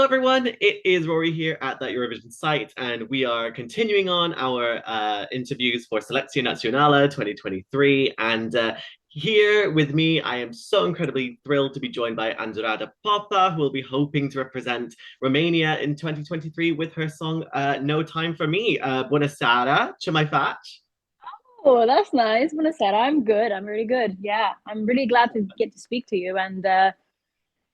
Hello, everyone. It is Rory here at that Eurovision site, and we are continuing on our interviews for Selecția Națională 2023. And here with me, I am so incredibly thrilled to be joined by Andrada Popa, who will be hoping to represent Romania in 2023 with her song No Time for Me. Bună seara, ce mai faci? Oh, that's nice. Buonasera. I'm good. I'm really good. Yeah, I'm really glad to get to speak to you and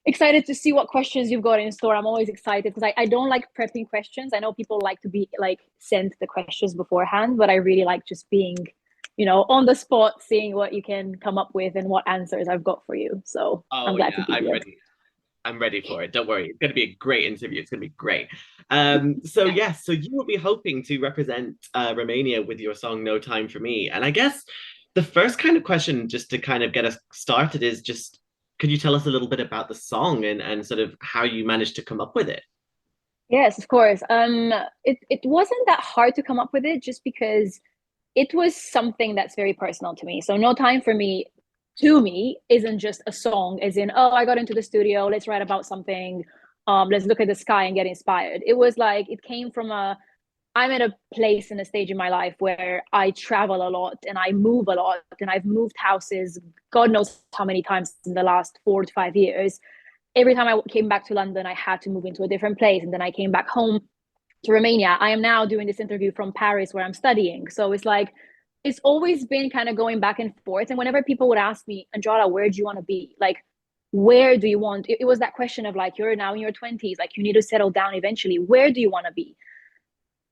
excited to see what questions you've got in store. I'm always excited because I don't like prepping questions. I know people like to be like sent the questions beforehand, but I really like just being, on the spot, seeing what you can come up with and what answers I've got for you. So I'm Oh glad to yeah, be I'm here. ready. I'm ready for it. Don't worry. It's going to be a great interview. It's going to be great. So Yeah. yes, so you will be hoping to represent Romania with your song No Time for Me. And I guess the first kind of question, just to kind of get us started, is just could you tell us a little bit about the song and sort of how you managed to come up with it? Yes, of course. It wasn't that hard to come up with it just because it was something that's very personal to me. So No Time for Me to me isn't just a song as in, oh, I got into the studio, let's write about something. Let's look at the sky and get inspired. It was like it came from a I'm at a place in a stage in my life where I travel a lot and I move a lot and I've moved houses God knows how many times in the last 4 to 5 years. Every time I came back to London, I had to move into a different place. And then I came back home to Romania. I am now doing this interview from Paris where I'm studying. So it's like, it's always been kind of going back and forth. And whenever people would ask me, Andrada, where do you want to be? Like, where do you want? It was that question of like, you're now in your 20s, like, you need to settle down eventually. Where do you want to be?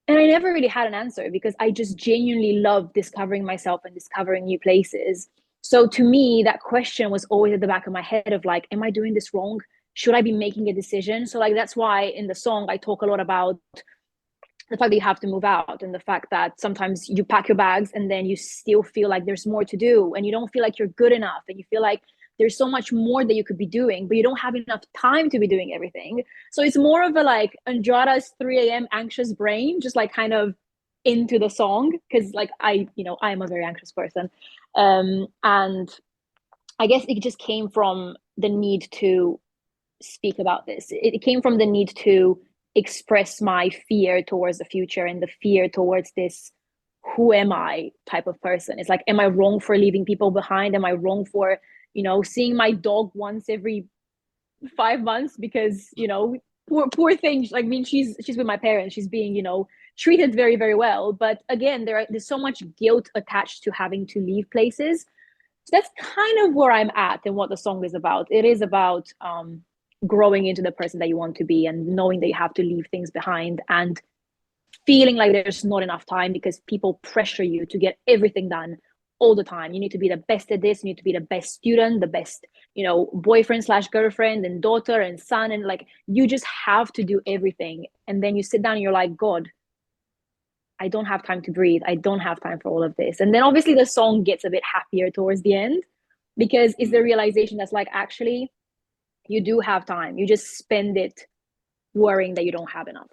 And I never really had an answer because I just genuinely love discovering myself and discovering new places. So to me, that question was always at the back of my head of like, am I doing this wrong? Should I be making a decision? So like that's why in the song I talk a lot about the fact that you have to move out and the fact that sometimes you pack your bags and then you still feel like there's more to do and you don't feel like you're good enough and you feel like there's so much more that you could be doing, but you don't have enough time to be doing everything. So it's more of a like Andrada's 3 a.m. anxious brain, just like kind of into the song. Cause like I am a very anxious person. And I guess it just came from the need to speak about this. It came from the need to express my fear towards the future and the fear towards this who am I type of person. It's like, am I wrong for leaving people behind? Am I wrong for, seeing my dog once every 5 months because, poor thing. Like, I mean, she's with my parents. She's being, treated very, very well. But again, there's so much guilt attached to having to leave places. So that's kind of where I'm at and what the song is about. It is about growing into the person that you want to be and knowing that you have to leave things behind and feeling like there's not enough time because people pressure you to get everything done all the time. You need to be the best at this, you need to be the best student, the best, boyfriend slash girlfriend and daughter and son. And like, you just have to do everything. And then you sit down and you're like, God, I don't have time to breathe. I don't have time for all of this. And then obviously the song gets a bit happier towards the end because it's the realization that's like, actually, you do have time. You just spend it worrying that you don't have enough.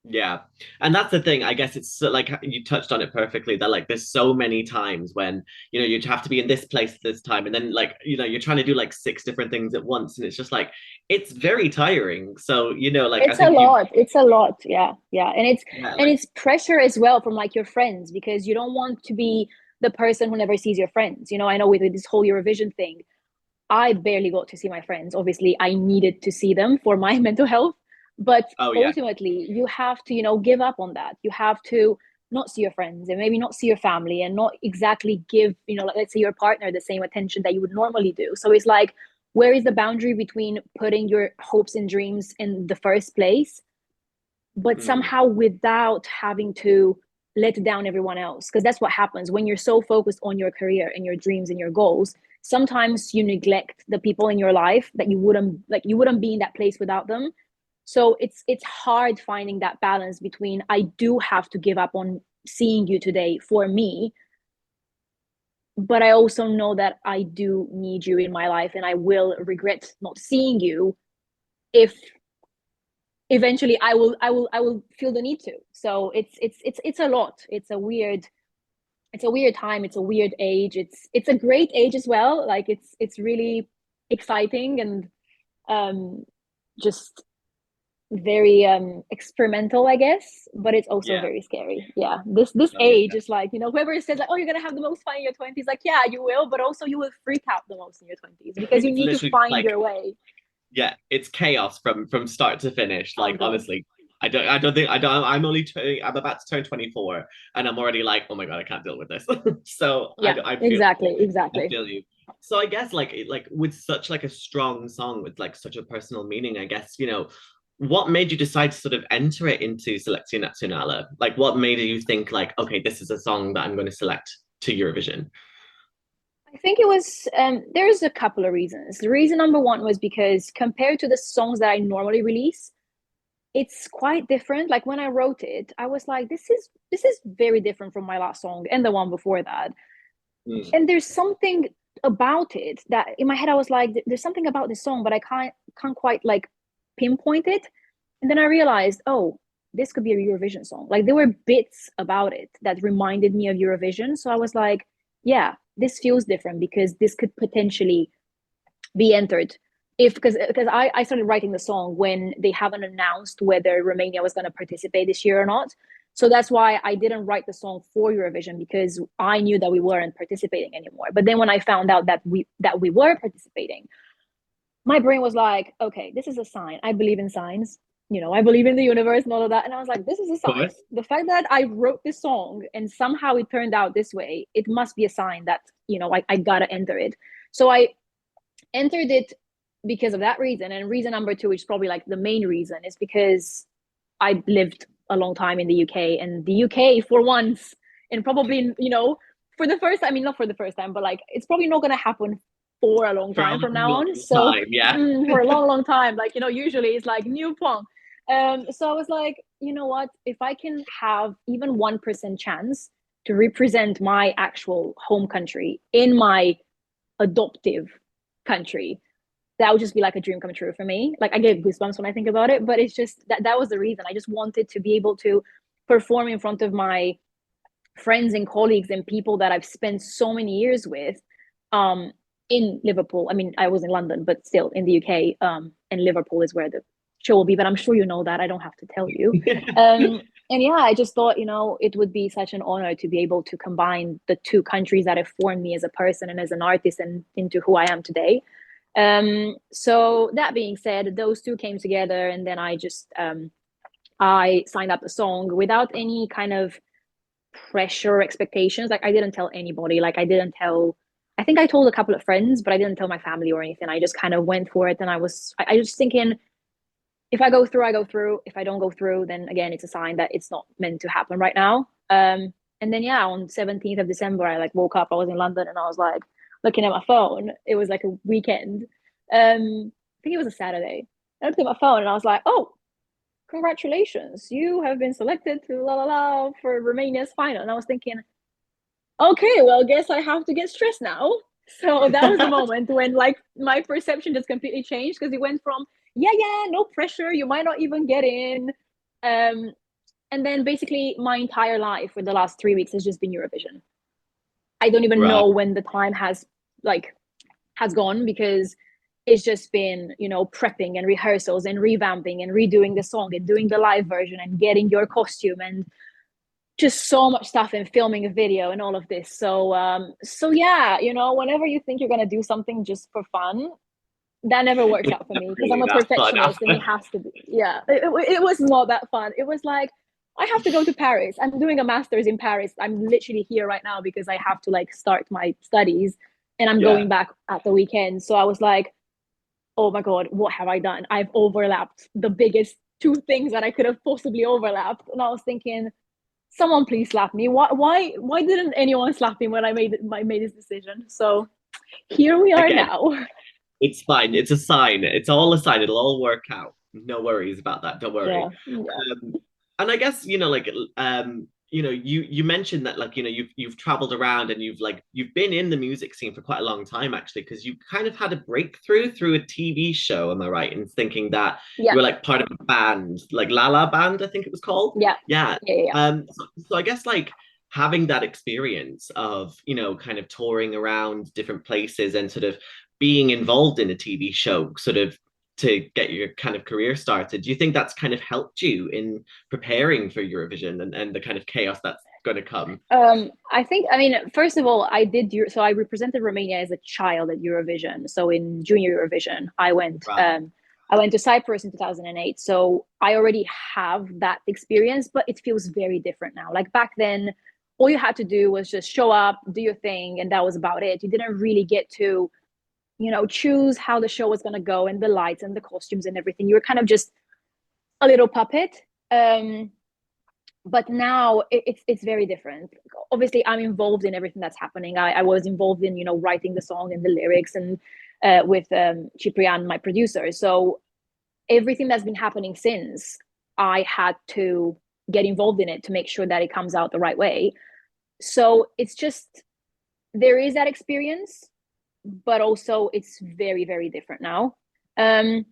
Yeah. And that's the thing. I guess it's like you touched on it perfectly that like there's so many times when, you have to be in this place at this time. And then like, you're trying to do like six different things at once. And it's just like, it's very tiring. So, like I It's a think you've, lot. It's a lot. Yeah. Yeah. And it's yeah, and like, it's pressure as well from like your friends because you don't want to be the person who never sees your friends. I know with this whole Eurovision thing, I barely got to see my friends. Obviously, I needed to see them for my mental health. But oh yeah. ultimately, you have to, give up on that. You have to not see your friends and maybe not see your family and not exactly give, like, let's say your partner the same attention that you would normally do. So it's like, where is the boundary between putting your hopes and dreams in the first place, but Mm. somehow without having to let down everyone else? Because that's what happens when you're so focused on your career and your dreams and your goals. Sometimes you neglect the people in your life that you wouldn't be in that place without them. So it's hard finding that balance between I do have to give up on seeing you today for me, but I also know that I do need you in my life and I will regret not seeing you if eventually I will feel the need to. So it's a lot. It's a weird time, it's a weird age, it's a great age as well. Like it's really exciting and um just very experimental, I guess, but it's also Yeah. very scary. Yeah, this Oh, age yeah. is like, whoever says like, oh, you're gonna have the most fun in your 20s, like, yeah, you will, but also you will freak out the most in your 20s because you It's need to literally find like, your way. yeah, it's chaos from start to finish. Oh Like God. honestly, I'm about to turn 24 and I'm already like, oh my God, I can't deal with this. So Yeah, I feel exactly, I exactly. feel you. So I guess like with such like a strong song with like such a personal meaning, I guess, what made you decide to sort of enter it into Selecția Națională? Like what made you think like, okay, this is a song that I'm going to select to Eurovision? I think it was there's a couple of reasons. The reason number one was because compared to the songs that I normally release, it's quite different. Like when I wrote it, I was like, this is very different from my last song and the one before that. Mm. And there's something about it that in my head I was like, there's something about this song, but I can't quite like pinpoint it. And then I realized, oh, this could be a Eurovision song. Like there were bits about it that reminded me of Eurovision. So I was like, yeah, this feels different because this could potentially be entered if because I started writing the song when they haven't announced whether Romania was going to participate this year or not. So that's why I didn't write the song for Eurovision because I knew that we weren't participating anymore. But then when I found out that we were participating, my brain was like, okay, this is a sign. I believe in signs. I believe in the universe and all of that. And I was like, this is a Of sign. course. The fact that I wrote this song and somehow it turned out this way, it must be a sign that, I gotta enter it. So I entered it because of that reason. And reason number two, which is probably like the main reason, is because I lived a long time in the UK, and the UK for once, and probably, for the first time, I mean, not for the first time, but like it's probably not going to happen for a long For a time from long, now on. long So time, yeah. for a long, long time, like, usually it's like new pong. So I was like, you know what? If I can have even 1% chance to represent my actual home country in my adoptive country, that would just be like a dream come true for me. Like I get goosebumps when I think about it, but it's just that was the reason. I just wanted to be able to perform in front of my friends and colleagues and people that I've spent so many years with um in Liverpool. I mean, I was in London, but still in the UK, and Liverpool is where the show will be, but I'm sure you know that. I don't have to tell you. And yeah, I just thought, it would be such an honor to be able to combine the two countries that have formed me as a person and as an artist and into who I am today. So that being said, those two came together, and then I signed up the song without any kind of pressure or expectations. Like I didn't tell anybody. Like I think I told a couple of friends, but I didn't tell my family or anything. I just kind of went for it, and I was thinking, if I go through, I go through. If I don't go through, then again, it's a sign that it's not meant to happen right now. And then yeah, on 17th of December, I like woke up. I was in London, and I was like looking at my phone. It was like a weekend. I think it was a Saturday. I looked at my phone, and I was like, oh, congratulations, you have been selected to la la la for Romania's final. And I was thinking, okay, well, I guess I have to get stressed now. So that was the moment when like my perception just completely changed, because it went from yeah, no pressure, you might not even get in. Um, and then basically my entire life for the last 3 weeks has just been Eurovision. I don't even Right. know when the time has gone, because it's just been, prepping and rehearsals and revamping and redoing the song and doing the live version and getting your costume and just so much stuff and filming a video and all of this. So yeah, whenever you think you're gonna do something just for fun, that never works out for me because I'm Really a that fun. perfectionist and it has to be. Yeah, it was not that fun. It was like, I have to go to Paris. I'm doing a master's in Paris. I'm literally here right now because I have to like start my studies, and I'm Yeah. going back at the weekend. So I was like, oh my God, what have I done? I've overlapped the biggest two things that I could have possibly overlapped. And I was thinking, someone please slap me. Why didn't anyone slap me when I made this decision? So here we are Again, now. it's fine. It's a sign. It's all a sign. It'll all work out. No worries about that. Don't worry. Yeah, yeah, And I guess like you mentioned that like you've traveled around and you've been in the music scene for quite a long time actually, because you kind of had a breakthrough through a TV show. Am I right in thinking that you yeah, were like part of a band, like La La Band, I think it was called? yeah, Yeah. yeah, yeah. So I guess like having that experience of kind of touring around different places and sort of being involved in a TV show sort of to get your kind of career started. Do you think that's kind of helped you in preparing for Eurovision and the kind of chaos that's going to come? I think, I mean, first of all, so I represented Romania as a child at Eurovision. So in junior Eurovision, Right. I went to Cyprus in 2008. So I already have that experience, but it feels very different now. Like back then, all you had to do was just show up, do your thing, and that was about it. You didn't really get to, choose how the show was going to go and the lights and the costumes and everything. You were kind of just a little puppet. But now it's very different. Obviously, I'm involved in everything that's happening. I was involved in writing the song and the lyrics, and with Ciprian, my producer. So everything that's been happening since, I had to get involved in it to make sure that it comes out the right way. So it's just, there is that experience, but also it's very, very different now. And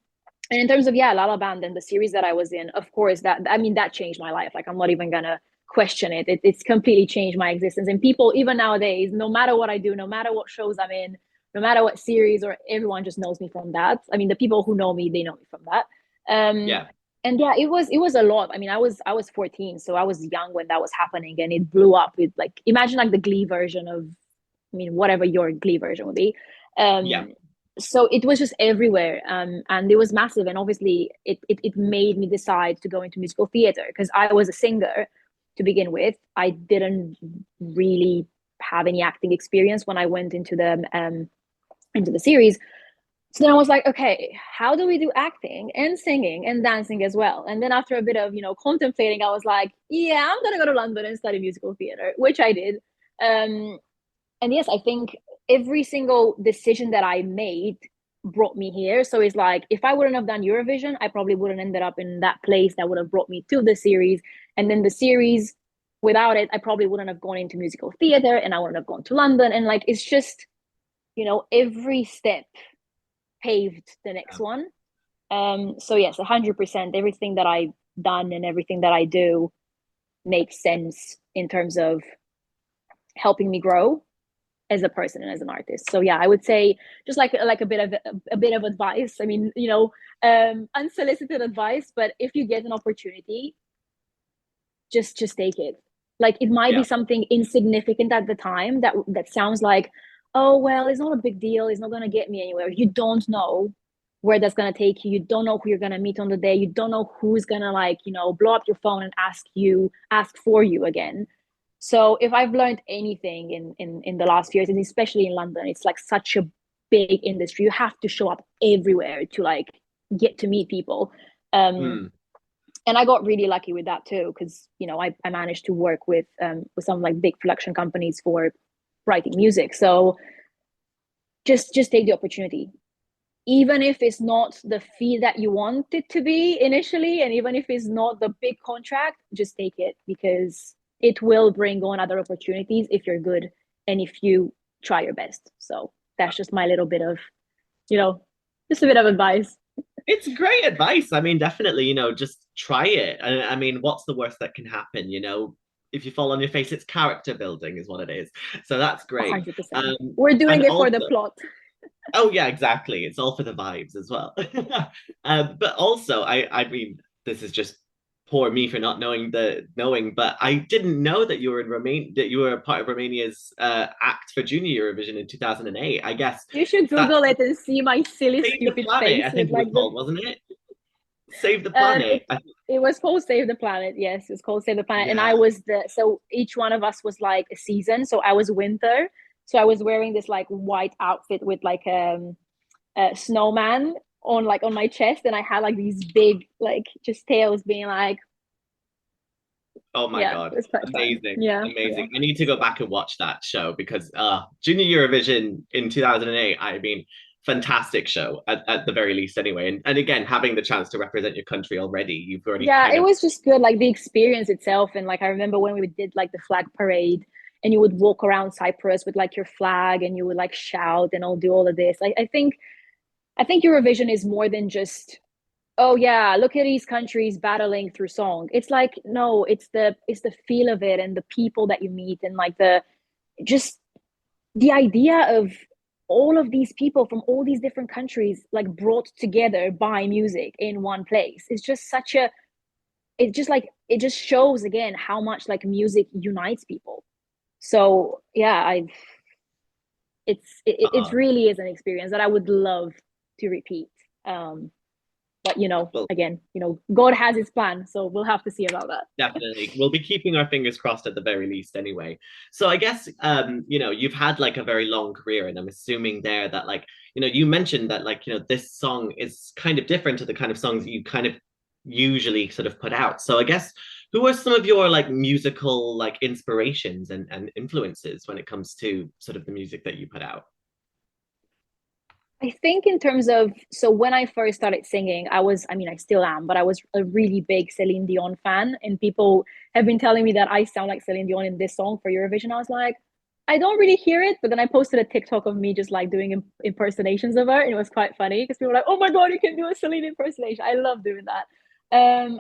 in terms of La La Band and the series that I was in, of course, that changed my life. Like, I'm not even gonna question it. It's completely changed my existence. And people, even nowadays, no matter what I do, no matter what shows I'm in, no matter what series, or everyone just knows me from that. I mean, the people who know me, they know me from that. Yeah. And yeah, it was a lot. I mean, I was 14, so I was young when that was happening, and it blew up with, like, imagine like the Glee version of, I mean, whatever your Glee version would be. Yeah. So it was just everywhere, and it was massive. And obviously it made me decide to go into musical theater, because I was a singer to begin with. I didn't really have any acting experience when I went into the series. So then I was like, okay, how do we do acting and singing and dancing as well? And then after a bit of contemplating, I was like, yeah, I'm gonna go to London and study musical theater, which I did. And yes, I think every single decision that I made brought me here. So it's like, if I wouldn't have done Eurovision, I probably wouldn't ended up in that place that would have brought me to the series. And then the series, without it, I probably wouldn't have gone into musical theater, and I wouldn't have gone to London. And like, it's just, every step paved the next one. So yes, 100%, everything that I've done and everything that I do makes sense in terms of helping me grow as a person and as an artist. So yeah, I would say, just like a bit of advice. I mean, unsolicited advice, but if you get an opportunity, just take it. Like, it might be Yeah. something insignificant at the time that sounds like, oh well, it's not a big deal, it's not going to get me anywhere. You don't know where that's going to take you. You don't know who you're going to meet on the day. You don't know who's going to, like, blow up your phone and ask for you again. So if I've learned anything in the last few years, and especially in London, it's like such a big industry. You have to show up everywhere to, like, get to meet people. Mm. And I got really lucky with that too, because I managed to work with some, like, big production companies for writing music. So just take the opportunity, even if it's not the fee that you want it to be initially, and even if it's not the big contract, just take it, because it will bring on other opportunities if you're good and if you try your best. So that's just my little bit of, just a bit of advice. It's great advice. I mean, definitely, just try it. I mean, what's the worst that can happen? If you fall on your face, it's character building, is what it is. So that's great. 100%. We're doing And it for also, the plot. oh yeah, exactly. It's all for the vibes as well. But also, I mean, this is just poor me for not knowing, but I didn't know that you were in Romania, that you were a part of Romania's act for Junior Eurovision in 2008. I guess You should that's Google it and see my silly, Save the stupid Planet, face I with, think it was like, the called, wasn't it? Save the um Planet. it it was called Save the Planet. Yes, it's called Save the Planet. And Yeah. I was so each one of us was like a season. So I was winter. So I was wearing this, like, white outfit with, like, a snowman on my chest, and I had, like, these big, like, just tails being like, Oh my yeah, it God. was quite fun. Amazing. Yeah, yeah. Amazing. I need to go back and watch that show because Junior Eurovision in 2008, I mean, fantastic show at the very least anyway. And again, having the chance to represent your country already, you've already Yeah, kind it of was just good, like the experience itself. And, like, I remember when we did, like, the flag parade, and you would walk around Cyprus with, like, your flag, and you would, like, shout and all do all of this. I think Eurovision is more than just, oh yeah, look at these countries battling through song. It's like, no, it's the feel of it, and the people that you meet, and, like, the just the idea of all of these people from all these different countries like brought together by music in one place. It's just such a, it just shows again how much like music unites people. So yeah, it really is an experience that I would love to repeat. But Well, again, God has his plan, so we'll have to see about that. definitely. We'll be keeping our fingers crossed at the very least anyway. So I guess you've had like a very long career, and I'm assuming there that like, you mentioned that like, this song is kind of different to the kind of songs that you kind of usually sort of put out. So I guess who are some of your like musical like inspirations and influences when it comes to sort of the music that you put out? I think in terms of, so when I first started singing, I mean, I still am, but I was a really big Celine Dion fan. And people have been telling me that I sound like Celine Dion in this song for Eurovision. I was like, I don't really hear it. But then I posted a TikTok of me just like doing impersonations of her. And it was quite funny because people were like, oh my God, you can do a Celine impersonation. I love doing that.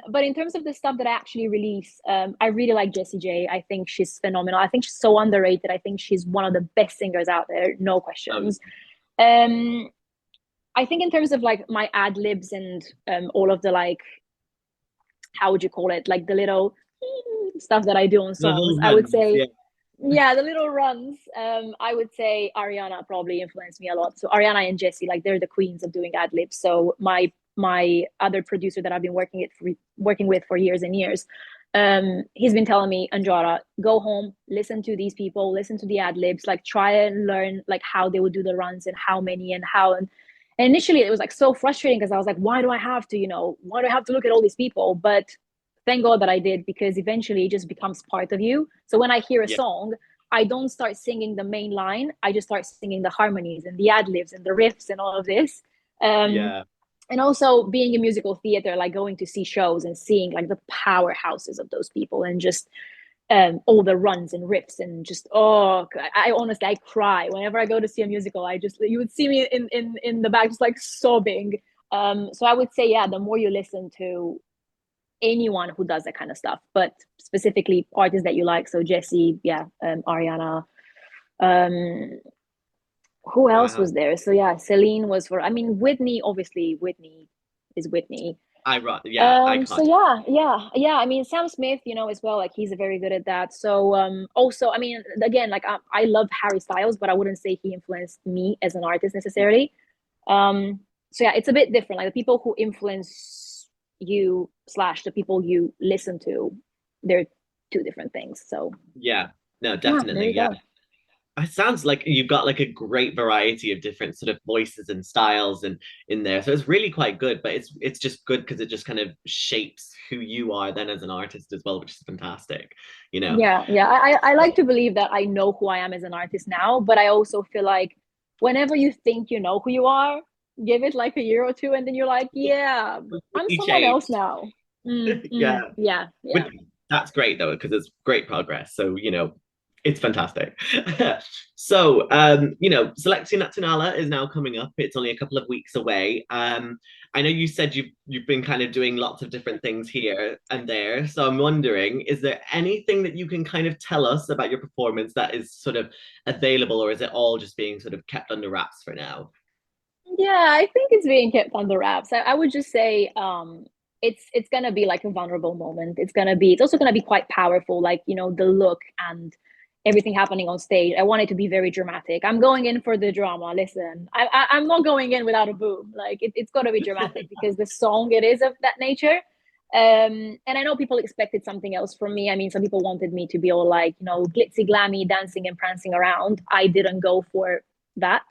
But in terms of the stuff that I actually release, I really like Jessie J. I think she's phenomenal. I think she's so underrated. I think she's one of the best singers out there, no questions. Um, I think in terms of like my ad libs and all of the like, how would you call it? Like the little stuff that I do on songs, I would say, yeah, the little runs. I would say Ariana probably influenced me a lot. So Ariana and Jessie, like they're the queens of doing ad libs. So my other producer that I've been working with for years and years, he's been telling me, Andrada, go home, listen to these people, listen to the ad libs, like try and learn like how they would do the runs and how many and how. And initially it was like so frustrating because I was like, why do I have to, why do I have to look at all these people? But thank God that I did, because eventually it just becomes part of you. So when I hear a song, I don't start singing the main line. I just start singing the harmonies and the ad libs and the riffs and all of this. And also being in musical theater, like going to see shows and seeing like the powerhouses of those people and just all the runs and riffs and just I honestly I cry whenever I go to see a musical. You would see me in the back just like sobbing. So I would say, yeah, the more you listen to anyone who does that kind of stuff, but specifically artists that you like, so Jessie, Ariana, who else was there? So yeah, Celine was for, I mean, Whitney, obviously Whitney is Whitney. Icon. So yeah. I mean, Sam Smith, as well, like he's very good at that. So also, I mean, again, like I love Harry Styles, but I wouldn't say he influenced me as an artist necessarily. So yeah, it's a bit different. Like the people who influence you / the people you listen to, they're two different things. So yeah, no, definitely, yeah. It sounds like you've got like a great variety of different sort of voices and styles and in there, so it's really quite good. But it's just good because it just kind of shapes who you are then as an artist as well, which is fantastic. Yeah. I like to believe that I know who I am as an artist now, but I also feel like whenever you think you know who you are, give it like a year or two, and then you're like, yeah, I'm someone else now. Yeah. But that's great though, because it's great progress. So it's fantastic. So, Selecția Națională is now coming up. It's only a couple of weeks away. I know you said you've been kind of doing lots of different things here and there. So I'm wondering, is there anything that you can kind of tell us about your performance that is sort of available, or is it all just being sort of kept under wraps for now? Yeah, I think it's being kept under wraps. I would just say it's gonna be like a vulnerable moment. It's also gonna be quite powerful, like the look and everything happening on stage. I want it to be very dramatic. I'm going in for the drama. Listen, I'm not going in without a boom. Like it's got to be dramatic because the song, it is of that nature. And I know people expected something else from me. I mean, some people wanted me to be all like, glitzy, glammy, dancing and prancing around. I didn't go for that.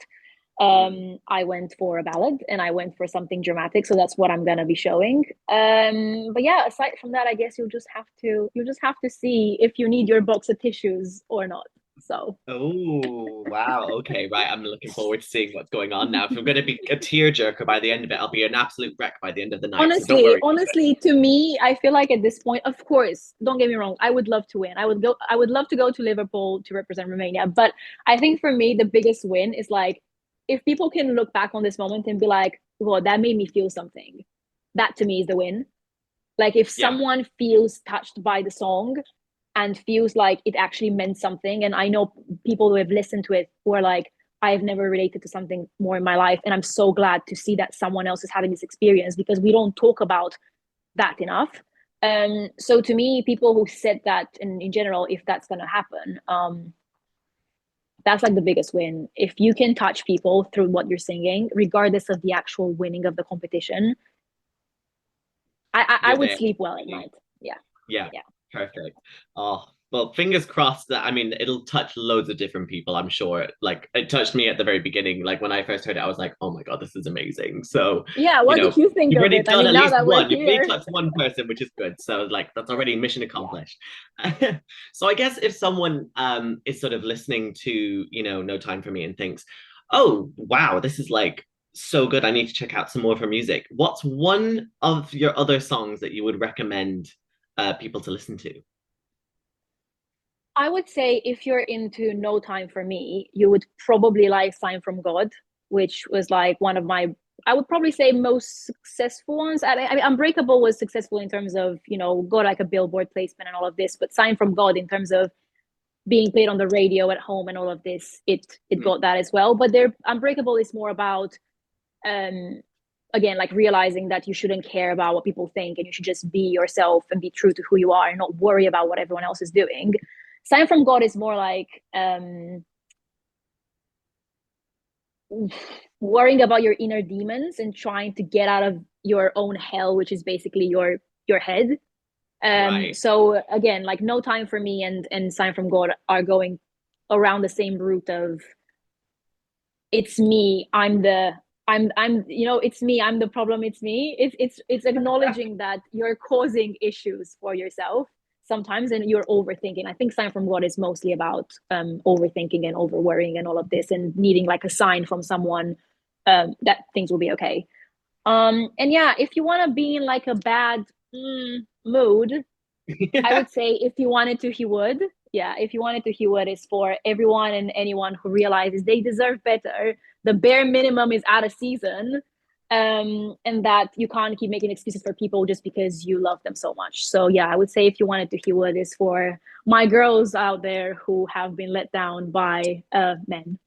I went for a ballad and I went for something dramatic, so that's what I'm gonna be showing. But yeah, aside from that, I guess you'll just have to see if you need your box of tissues or not. So oh wow, okay, right, I'm looking forward to seeing what's going on now. If I'm going to be a tearjerker by the end of it, I'll be an absolute wreck by the end of the night. Honestly, to me, I feel like at this point, of course, don't get me wrong, I would love to win. I would love to go to Liverpool to represent Romania, but I think for me the biggest win is like, if people can look back on this moment and be like, well, that made me feel something, that to me is the win. Like if someone feels touched by the song and feels like it actually meant something, and I know people who have listened to it who are like, I've never related to something more in my life. And I'm so glad to see that someone else is having this experience, because we don't talk about that enough. So to me, people who said that, and in general, if that's going to happen, that's like the biggest win. If you can touch people through what you're singing, regardless of the actual winning of the competition, I would there. sleep well at night. Yeah. Yeah, Yeah. perfect. Oh, well, fingers crossed that, I mean, it'll touch loads of different people, I'm sure. Like, it touched me at the very beginning. Like, when I first heard it, I was like, oh my God, this is amazing. So, Yeah. you What know, did you think you've of already it? I done mean, at now least that we're one. You've already here. touched one person, which is good. So, like, that's already mission Yeah. accomplished. So I guess if someone is sort of listening to, No Time for Me and thinks, oh, wow, this is like so good. I need to check out some more of her music. What's one of your other songs that you would recommend people to listen to? I would say if you're into No Time for Me, you would probably like Sign from God, which was like one of my, I would probably say, most successful ones. I mean, Unbreakable was successful in terms of, got like a Billboard placement and all of this, but Sign from God, in terms of being played on the radio at home and all of this, it Mm. got that as well. But there, Unbreakable is more about, um, again, like realizing that you shouldn't care about what people think, and you should just be yourself and be true to who you are and not worry about what everyone else is doing. Sign from God is more like, worrying about your inner demons and trying to get out of your own hell, which is basically your head. Right. So again, like No Time for Me and Sign from God are going around the same route of, it's me, it's me, I'm the problem, it's me. It's acknowledging that you're causing issues for yourself sometimes, and you're overthinking. I think Sign from God is mostly about overthinking and over worrying and all of this, and needing like a sign from someone that things will be okay. And yeah, if you want to be in like a bad mood, I would say if you wanted to, he would. Yeah, if you wanted to, he would is for everyone and anyone who realizes they deserve better. The bare minimum is out of season, and that you can't keep making excuses for people just because you love them so much. So yeah, I would say if you wanted to, he would is for my girls out there who have been let down by men.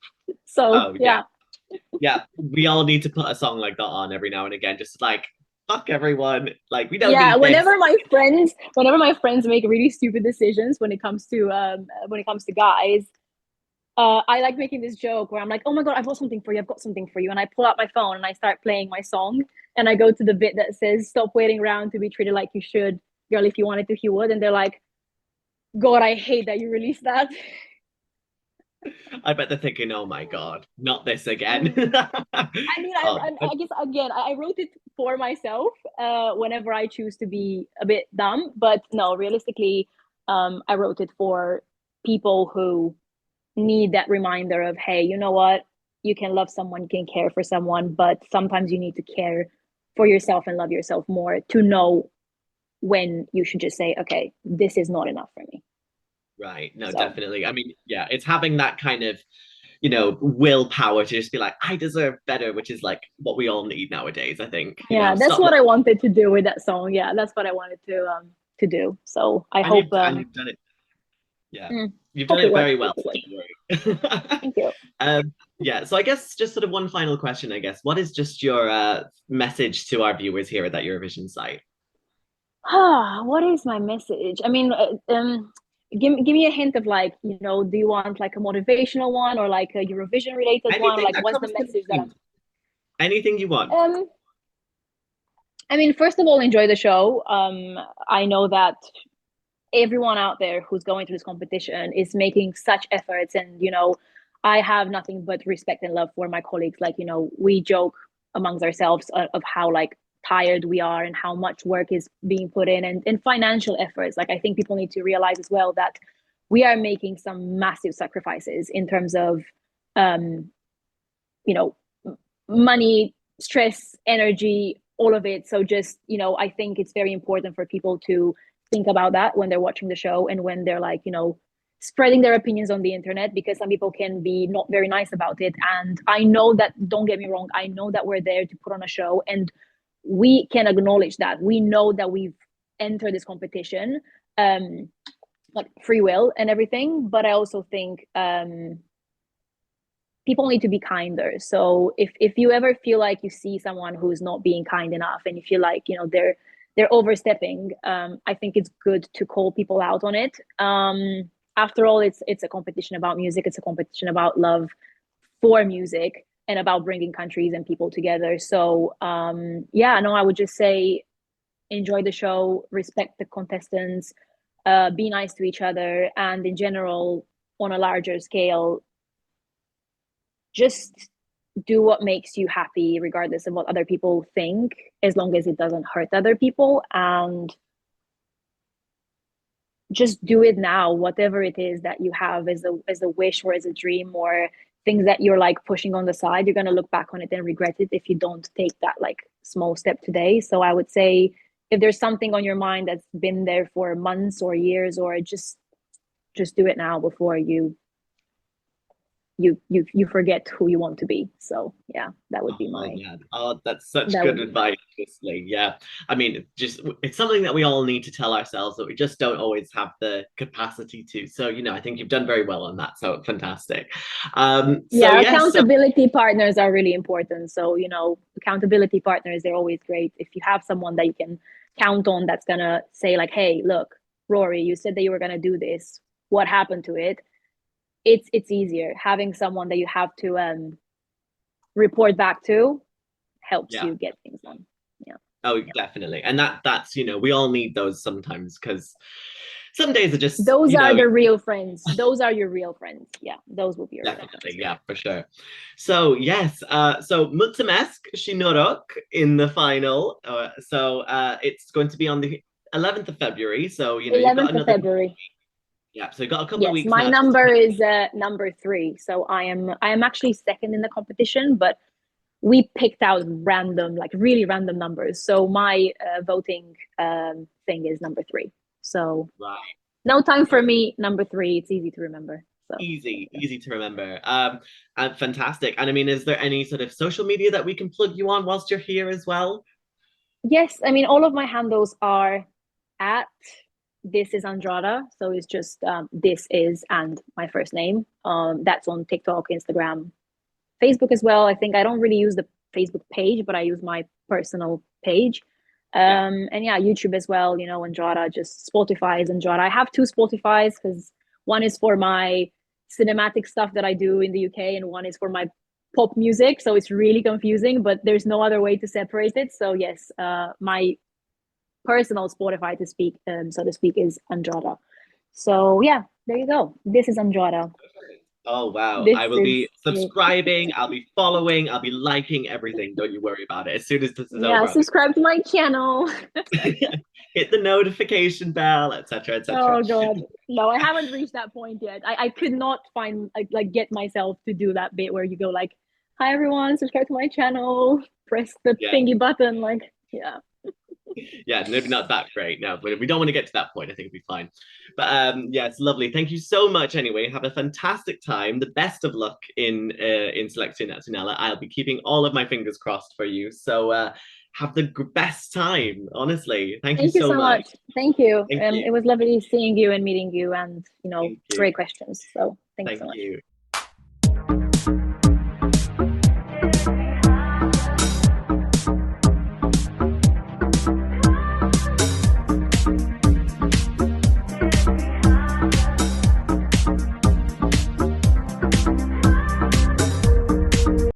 So Oh yeah. yeah. Yeah. We all need to put a song like that on every now and again. Just like, fuck everyone. Like, we don't Yeah, need this. whenever my friends make really stupid decisions when it comes to guys, I like making this joke where I'm like, oh my God, I've got something for you. I've got something for you. And I pull out my phone and I start playing my song. And I go to the bit that says, stop waiting around to be treated like you should. Girl, if you wanted to, you would. And they're like, God, I hate that you released that. I bet they're thinking, oh my God, not this again. Mm. I mean, Oh, I guess, again, I wrote it for myself whenever I choose to be a bit dumb. But no, realistically, I wrote it for people who need that reminder of, hey, you know what, you can love someone, you can care for someone, but sometimes you need to care for yourself and love yourself more to know when you should just say, okay, this is not enough for me. right. No, So definitely. I mean, yeah, it's having that kind of, willpower to just be like, I deserve better, which is like what we all need nowadays, I think. yeah, that's Stop. what I wanted to do with that song. Yeah, that's what I wanted to do. So I And hope you've done it. Yeah. mm, You've done hope it it works. very well. Hope it works. Don't worry. Thank you. Yeah, so I guess just sort of one final question, I guess. What is just your message to our viewers here at that Eurovision site? What is my message? I mean, give me a hint of, like, do you want like a motivational one or like a Eurovision related one? Anything Like, that what's the comes to message that mind. Anything you want. I mean, first of all, enjoy the show. I know that everyone out there who's going through this competition is making such efforts, and I have nothing but respect and love for my colleagues. Like, we joke amongst ourselves of how like tired we are and how much work is being put in, and financial efforts. Like, I think people need to realize as well that we are making some massive sacrifices in terms of um you know money, stress, energy, all of it. So just, I think it's very important for people to think about that when they're watching the show, and when they're like, spreading their opinions on the internet, because some people can be not very nice about it. And I know that, don't get me wrong, I know that we're there to put on a show, and we can acknowledge that. We know that we've entered this competition, like free will and everything. But I also think people need to be kinder. So if you ever feel like you see someone who's not being kind enough, and you feel like, you know, they're overstepping, I think it's good to call people out on it. After all, it's a competition about music. It's a competition about love for music and about bringing countries and people together. So yeah, no, I would just say enjoy the show, respect the contestants, be nice to each other, and in general, on a larger scale, just do what makes you happy, regardless of what other people think, as long as it doesn't hurt other people. And just do it now, whatever it is that you have as a wish or as a dream, or things that you're like pushing on the side. You're going to look back on it and regret it if you don't take that like small step today. So I would say, if there's something on your mind that's been there for months or years, or just do it now before you forget who you want to be. So yeah, that would be my that's such good advice, honestly. Yeah, I mean, just it's something that we all need to tell ourselves, that we just don't always have the capacity to. So, you know, I think you've done very well on that, so fantastic. Accountability partners are really important. So, you know, accountability partners, they're always great. If you have someone that you can count on, that's gonna say like, hey, look, Rory, you said that you were gonna do this, what happened to it? It's easier. Having someone that you have to report back to helps you get things done. Yeah. Oh, definitely. And that's, you know, we all need those sometimes, because some days are just, those are the real friends. Those are your real friends. Yeah, those will be your definitely real friends. Yeah, for sure. So yes, so mulțumesc și noroc in the final. So it's going to be on the 11th of February. So, you know, 11th you've got of February. Yeah, so you got a couple of weeks. My number is number 3. So I am actually second in the competition, but we picked out random, like really random numbers. So my voting thing is number 3. So no time for me, number 3. It's easy to remember. So easy to remember. And fantastic. And I mean, is there any sort of social media that we can plug you on whilst you're here as well? Yes, I mean, all of my handles are at This Is Andrada. So it's just this is and my first name. That's on TikTok, Instagram, Facebook as well. I think I don't really use the Facebook page, but I use my personal page. And yeah, YouTube as well, you know, Andrada. Just Spotify is Andrada. I have 2 Spotifys, because one is for my cinematic stuff that I do in the UK, and one is for my pop music. So it's really confusing, but there's no other way to separate it. So yes, my personal Spotify, so to speak, is Andrada. So yeah, there you go. This is Andrada. Oh wow. I will be subscribing, I'll be following, I'll be liking everything. Don't you worry about it. As soon as this is over. Subscribe to my channel. Hit the notification bell, etc., etc. Oh god. No, I haven't reached that point yet. I could not find like get myself to do that bit where you go like, hi everyone, subscribe to my channel, press the thingy button, like yeah, maybe not that great. No, but we don't want to get to that point. I think it'll be fine. But yeah, it's lovely. Thank you so much anyway. Have a fantastic time. The best of luck in Selecția Națională. I'll be keeping all of my fingers crossed for you. So have the best time, honestly. Thank you so much. Thank you. It was lovely seeing you and meeting you, and, you know, great questions. So thanks so much.